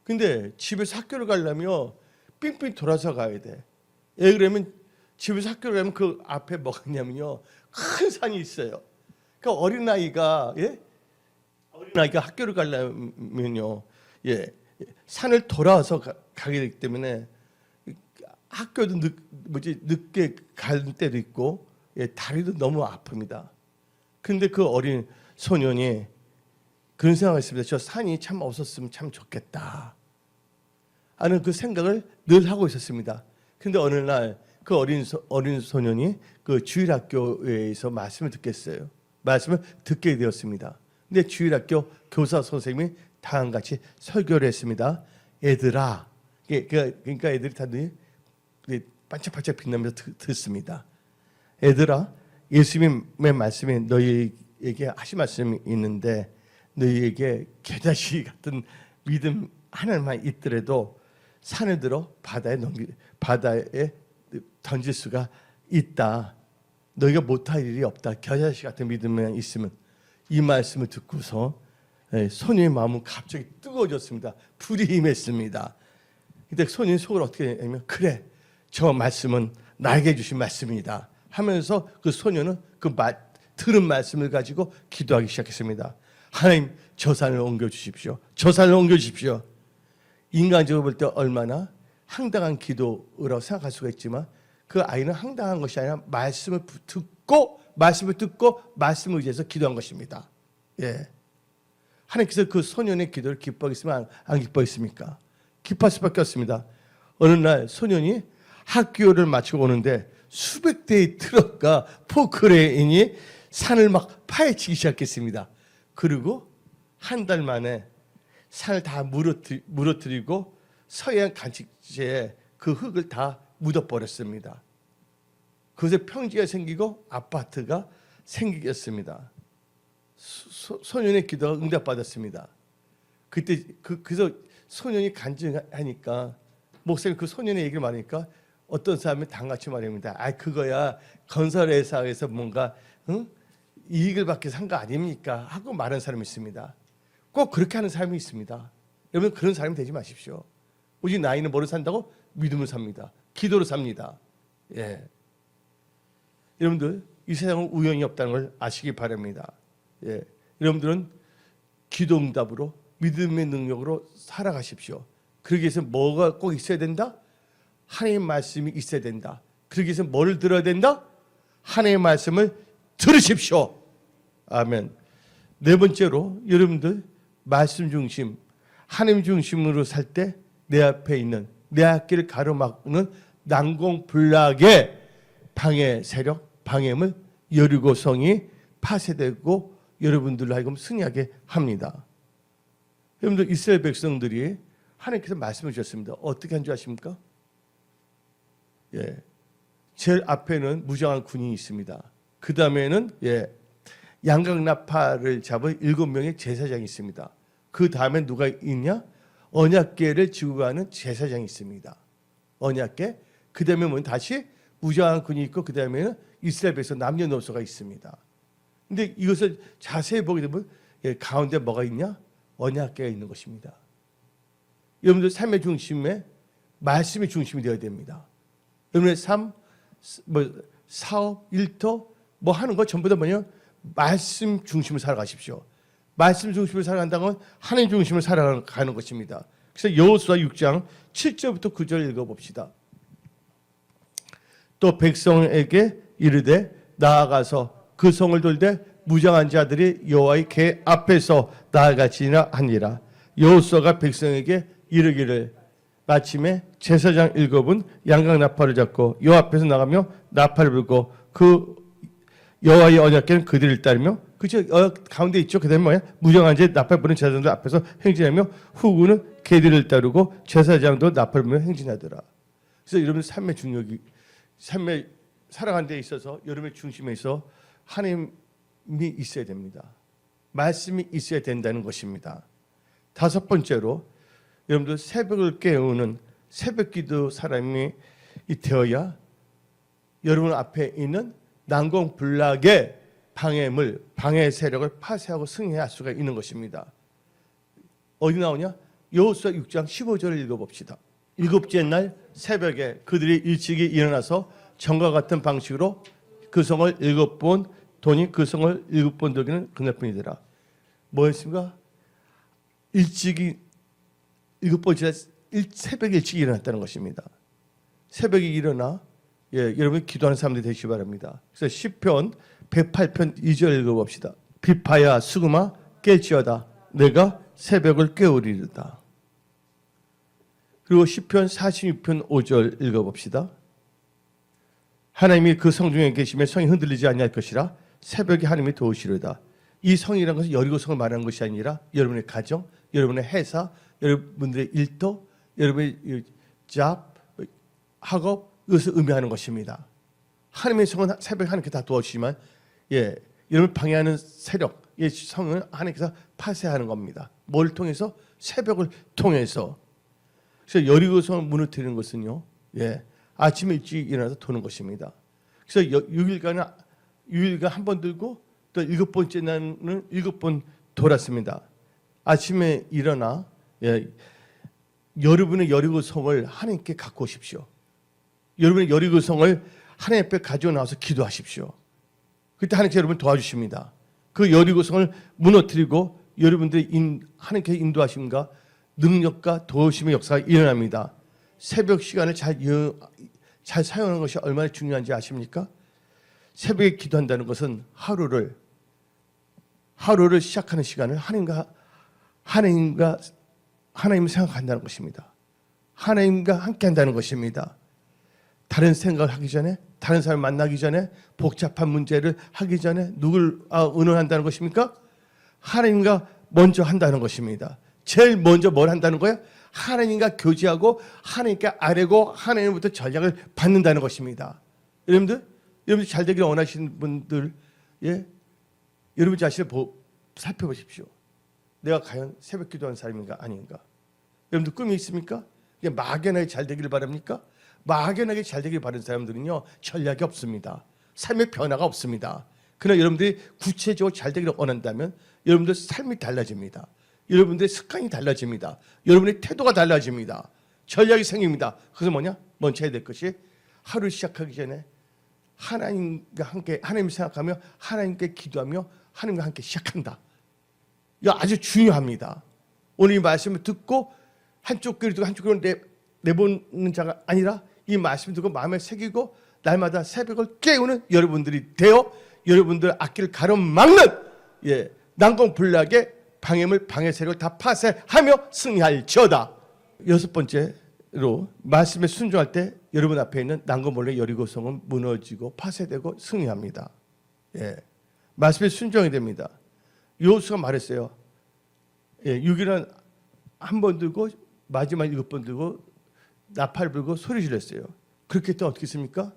근데 집에서 학교를 가려면 삥삥 돌아서 가야 돼. 그러면 집에서 학교를 가면 그 앞에 뭐가 있냐면요. 큰 산이 있어요. 그러니까 어린아이가 학교를 가려면요. 산을 돌아서 가게 되기 때문에 학교도 늦게 갈 때도 있고 다리도 너무 아픕니다. 근데 그 어린 소년이 그런 생각을 했습니다. 저 산이 참 없었으면 참 좋겠다 하는 그 생각을 늘 하고 있었습니다. 근데 어느 날 그 어린 소년이 그 주일학교에서 말씀을 듣겠어요. 말씀을 듣게 되었습니다. 근데 주일학교 교사 선생님이 다음같이 설교를 했습니다. 얘들아, 그러니까 애들이 다 반짝반짝 빛나면서 듣습니다. 얘들아, 예수님의 말씀이 너희에게 하신 말씀이 있는데 너희에게 겨자씨 같은 믿음 하나만 있더라도 산을 들어 바다에 던질 수가 있다. 너희가 못할 일이 없다. 겨자씨 같은 믿음만 있으면. 이 말씀을 듣고서 소년의 마음은 갑자기 뜨거워졌습니다. 불이 임했습니다. 근데 소년이 속으로 어떻게 했냐면 그래, 저 말씀은 나에게 주신 말씀이다 하면서 그 소년은 들은 말씀을 가지고 기도하기 시작했습니다. 하나님, 저 산을 옮겨주십시오. 저 산을 옮겨주십시오. 인간적으로 볼 때 얼마나 황당한 기도라고 생각할 수가 있지만 그 아이는 황당한 것이 아니라 말씀을 듣고 말씀을 의지해서 기도한 것입니다. 하나님께서 그 소년의 기도를 기뻐하겠으면 안 기뻐했습니까? 기뻐할 수밖에 없습니다. 어느 날 소년이 학교를 마치고 오는데 수백 대의 트럭과 포크레인이 산을 막 파헤치기 시작했습니다. 그리고 한 달 만에 산을 다 무너뜨리고 서해안 간식지에 그 흙을 다 묻어버렸습니다. 그것에 평지가 생기고 아파트가 생기겠습니다. 소년의 기도가 응답받았습니다. 그때 그래서 소년이 간증하니까 목사님 그 소년의 얘기를 말하니까 어떤 사람이 당같이 말합니다. 아 그거야 건설회사에서 뭔가 이익을 받기 위해서 한 거 아닙니까? 하고 말하는 사람이 있습니다. 꼭 그렇게 하는 사람이 있습니다. 여러분 그런 사람이 되지 마십시오. 오직 나이는 뭐로 산다고? 믿음을 삽니다. 기도로 삽니다. 예. 여러분들 이 세상은 우연이 없다는 걸 아시기 바랍니다. 예. 여러분들은 기도 응답으로 믿음의 능력으로 살아가십시오. 그러기 위해서 뭐가 꼭 있어야 된다? 하나님의 말씀이 있어야 된다. 그러기 위해서 뭘 들어야 된다? 하나님의 말씀을 들으십시오. 아멘. 네 번째로 여러분들 말씀 중심, 하나님 중심으로 살 때 내 앞에 있는 내 앞길을 가로막는 난공불락의 방해 세력, 방해물 여리고성이 파쇄되고 여러분들로 하여금 승리하게 합니다. 여러분들 이스라엘 백성들이 하나님께서 말씀해 주셨습니다. 어떻게 한 줄 아십니까? 예, 제일 앞에는 무장한 군인이 있습니다. 그 다음에는 양각나팔을 잡은 7명의 제사장이 있습니다. 그 다음에 누가 있냐? 언약궤를 지고 가는 제사장이 있습니다. 언약궤. 그 다음에 뭐 다시 무장한 군이 있고 그 다음에는 이스라엘 백성 남녀노소가 있습니다. 근데 이것을 자세히 보게 되면 가운데 뭐가 있냐? 언약궤가 있는 것입니다. 여러분들 삶의 중심에 말씀이 중심이 되어야 됩니다. 여러분의 삶, 사업, 일터 뭐 하는 거 전부 다 뭐냐? 말씀 중심으로 살아가십시오. 말씀 중심으로 살아간다는 건 하나님 중심으로 살아가는 것입니다. 그래서 여호수아 6장 7절부터 9절 읽어봅시다. 또 백성에게 이르되 나아가서 그 성을 돌되 무장한 자들이 여호와의 궤 앞에서 나아가지나 하니라. 여호수아가 백성에게 이르기를 아침에 제사장 7은 양각 나팔을 잡고 여호와 앞에서 나가며 나팔을 불고 그 여호와의 언약궤는 그들을 따르며 그죠? 가운데 있죠. 그다음에 뭐야? 무장한 자 나팔 부는 제사장들 앞에서 행진하며 후구는 개들을 따르고 제사장도 나팔 부며 행진하더라. 그래서 여러분 삶의 중력이 삶의 살아가는 데 있어서 여러분의 중심에 있어 하나님이 있어야 됩니다. 말씀이 있어야 된다는 것입니다. 다섯 번째로 여러분들 새벽을 깨우는 새벽기도 사람이 되어야 여러분 앞에 있는 난공불락의 방해물, 방해 세력을 파쇄하고 승리할 수가 있는 것입니다. 어디 나오냐? 여호수아 6장 15절을 읽어봅시다. 일곱째 날 새벽에 그들이 일찍이 일어나서 전과 같은 방식으로 그 성을 7번 도니 그 성을 7번 돌기는 그날뿐이더라. 뭐였습니까? 일찍이 7번째 새벽에 일찍 일어났다는 것입니다. 새벽에 일어나 여러분 기도하는 사람들이 되시기 바랍니다. 그래서 시편 108편 2절 읽어봅시다. 비파야 수금아 깰지어다 내가 새벽을 깨우리로다. 그리고 시편 46편 5절 읽어봅시다. 하나님이 그 성 중에 계시며 성이 흔들리지 아니할 것이라 새벽에 하나님이 도우시리로다. 이 성이라는 것은 여리고성을 말하는 것이 아니라 여러분의 가정, 여러분의 회사, 여러분들의 일터, 여러분의 잡, 학업 이것을 의미하는 것입니다. 하나님의 성은 새벽에 하나님께 다 도와주시지만 여러분 방해하는 세력, 성은 하나님께서 파쇄하는 겁니다. 뭘 통해서? 새벽을 통해서. 그래서 여리고성을 무너뜨리는 것은요, 아침에 일찍 일어나서 도는 것입니다. 그래서 6일간 한 번 들고 또 7번째 날은 7번 돌았습니다. 아침에 일어나 여러분의 여리고성을 하나님께 갖고 오십시오. 여러분의 여리고성을 하나님 앞에 가지고 나와서 기도하십시오. 그때 하나님께서 여러분 도와주십니다. 그 여리고성을 무너뜨리고 여러분들의 하나님께서 인도하심과 능력과 도우심의 역사가 일어납니다. 새벽 시간을 잘 사용하는 것이 얼마나 중요한지 아십니까? 새벽에 기도한다는 것은 하루를 시작하는 시간을 하나님을 생각한다는 것입니다. 하나님과 함께 한다는 것입니다. 다른 생각을 하기 전에 다른 사람 만나기 전에 복잡한 문제를 하기 전에 누굴 의논한다는 것입니까? 하나님과 먼저 한다는 것입니다. 제일 먼저 뭘 한다는 거예요? 하나님과 교제하고 하나님께 아뢰고 하나님부터 전략을 받는다는 것입니다. 여러분들 잘 되기를 원하시는 분들, 여러분 자신을 살펴보십시오. 내가 과연 새벽 기도하는 사람인가 아닌가? 여러분들 꿈이 있습니까? 막연하게 잘 되기를 바랍니까? 막연하게 잘 되기를 바라는 사람들은요, 전략이 없습니다. 삶의 변화가 없습니다. 그러나 여러분들이 구체적으로 잘 되기를 원한다면 여러분들 삶이 달라집니다. 여러분들의 습관이 달라집니다. 여러분의 태도가 달라집니다. 전략이 생깁니다. 그래서 뭐냐? 먼저 해야 될 것이 하루 시작하기 전에 하나님과 함께, 하나님을 생각하며 하나님께 기도하며 하나님과 함께 시작한다. 이거 아주 중요합니다. 오늘 이 말씀을 듣고 한쪽 귀를 듣고 한쪽 귀를 내보는 자가 아니라 이 말씀을 듣고 마음에 새기고 날마다 새벽을 깨우는 여러분들이 되어 여러분들 앞길을 가로막는 난공불락의 방해물 방해 세력을 다 파쇄하며 승리할지어다. 여섯 번째로 말씀에 순종할 때 여러분 앞에 있는 난공불락의 여리고성은 무너지고 파쇄되고 승리합니다. 말씀에 순종이 됩니다. 여호수아가 말했어요. 6일은 한 번 들고 마지막 7번 들고 나팔 불고 소리 질렀어요. 그렇게 했더니 어떻게 했습니까?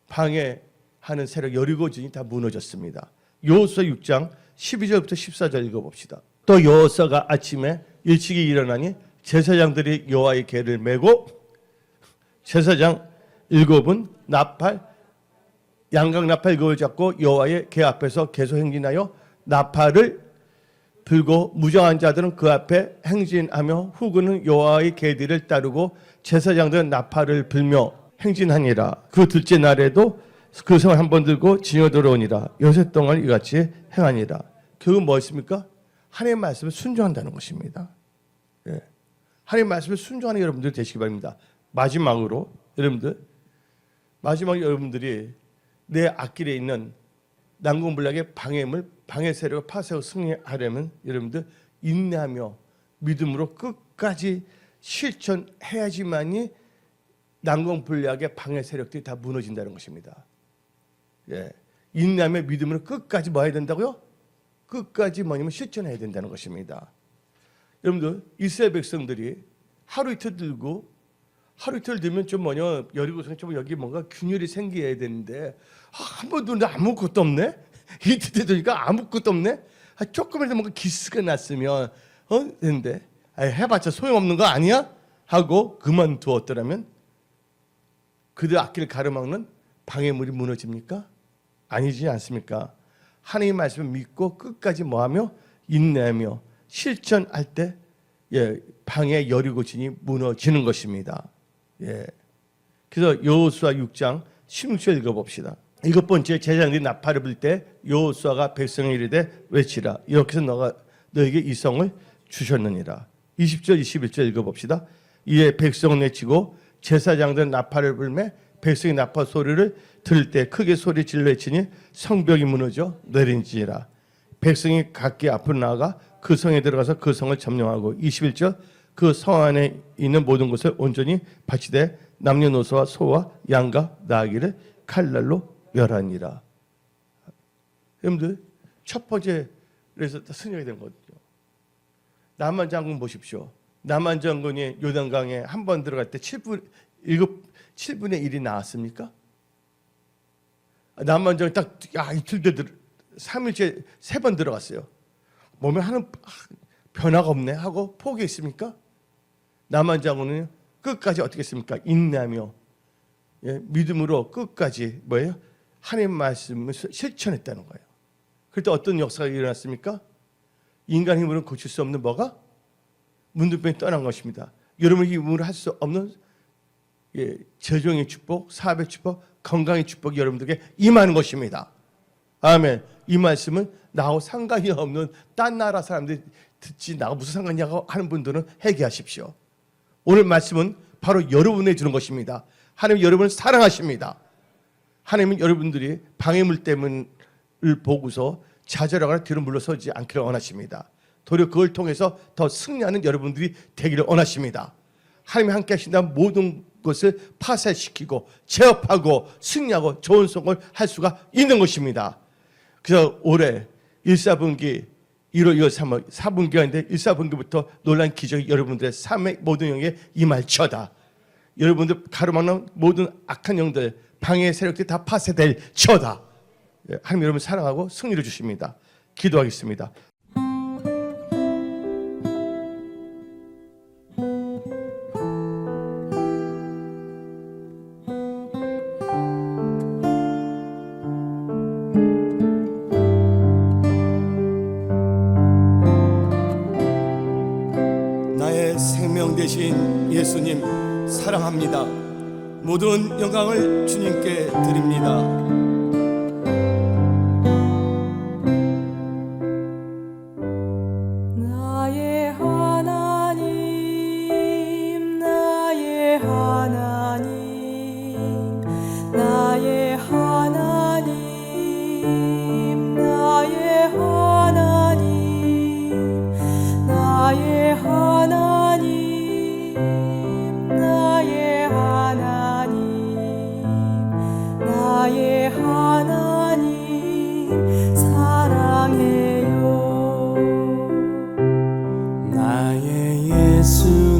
방해하는 세력 여리고진이 다 무너졌습니다. 여호수아 6장 12절부터 14절 읽어봅시다. 또 여호수아가 아침에 일찍이 일어나니 제사장들이 여호와의 궤를 메고 제사장 7은 양각 나팔 7을 잡고 여호와의 궤 앞에서 계속 행진하여 나팔을 불고 무정한 자들은 그 앞에 행진하며 후군은 여호와의 궤들을 따르고 제사장들은 나팔을 불며 행진하니라. 그 둘째 날에도 그 성을 한 번 들고 지녀 들어오니라. 요새 동안 이같이 행하니라. 그건 무엇입니까? 하나님의 말씀을 순종한다는 것입니다. 하나님의 말씀을 순종하는 여러분들 되시기 바랍니다. 마지막으로 여러분들이 내 앞길에 있는 난공불락의 방해 세력을 파쇄하고 승리하려면 여러분들 인내하며 믿음으로 끝까지 실천해야지만이 난공불락의 방해 세력들이 다 무너진다는 것입니다. 인내하며 믿음으로 끝까지 뭐 해야 된다고요? 끝까지 뭐냐면 실천해야 된다는 것입니다. 여러분들 이스라엘 백성들이 하루 이틀 들면 좀 여리고성에 좀 여기 뭔가 균열이 생겨야 되는데 한 번도 아무것도 없네. 이틀 되니까 아무것도 없네. 조금이라도 뭔가 기스가 났으면 되는데 해봤자 소용없는 거 아니야? 하고 그만두었더라면 그들 앞길을 가로막는 방해물이 무너집니까? 아니지 않습니까? 하나님의 말씀을 믿고 끝까지 뭐하며 인내하며 실천할 때 방해 여리고진이 무너지는 것입니다. 그래서 여호수아 6장 16절 읽어봅시다. 7번째 제사장들이 나팔을 불 때 여호수아가 백성에 이르되 외치라. 이렇게 해서 너가 너에게 이 성을 주셨느니라. 20절 21절 읽어봅시다. 이에 백성은 외치고 제사장들은 나팔을 불매 백성이 나팔 소리를 들을 때 크게 소리 질러 외치니 성벽이 무너져 내린지라. 백성이 각기 앞으로 나아가 그 성에 들어가서 그 성을 점령하고 21절 그 성 안에 있는 모든 것을 온전히 바치되 남녀노소와 소와 양과 나귀를 칼날로 멸하니라. 여러분들 첫 번째에서 승리가 된 거죠. 나만 장군 보십시오. 나만 장군이 요단강에 한 번 들어갈 때 7분의 1이 나왔습니까? 나만 장군이 딱 이틀 돼 3일째 3번 들어갔어요. 몸에 하는 변화가 없네 하고 포기했습니까? 나만 장군은 끝까지 어떻게 했습니까? 인내하며 믿음으로 끝까지 뭐예요? 하나님의 말씀을 실천했다는 거예요. 그때 어떤 역사가 일어났습니까? 인간 힘으로는 고칠 수 없는 뭐가? 문둥병이 떠난 것입니다. 여러분의 힘으로 할 수 없는 재정의 축복, 사업의 축복, 건강의 축복이 여러분들에게 임하는 것입니다. 아멘. 이 말씀은 나하고 상관이 없는 딴 나라 사람들이 듣지 나하고 무슨 상관이냐고 하는 분들은 회개하십시오. 오늘 말씀은 바로 여러분에 주는 것입니다. 하나님 여러분을 사랑하십니다. 하나님은 여러분들이 방해물 때문을 보고서 좌절하거나 뒤로 물러서지 않기를 원하십니다. 도리어 그걸 통해서 더 승리하는 여러분들이 되기를 원하십니다. 하나님이 함께 하신다면 모든 것을 파쇄시키고 제압하고 승리하고 좋은 성공을 할 수가 있는 것입니다. 그래서 올해 1사분기 1월, 2월, 3월 4분기가 있는데 1사분기부터 놀란 기적이 여러분들의 삶의 모든 영에 임할지어다. 여러분들 가로막는 모든 악한 영들, 방해의 세력들이 다 파쇄될 지어다. 하나님 여러분 사랑하고 승리를 주십니다. 기도하겠습니다. 나의 생명 되신 예수님 사랑합니다. 모든 영광을 주님께 드립니다. 나의 하나님, 나의 하나님, 나의 하나님, 나의 하나님, 나의 하나님, 나의 하나님, 나의 하나님 사랑해요. 나의 예수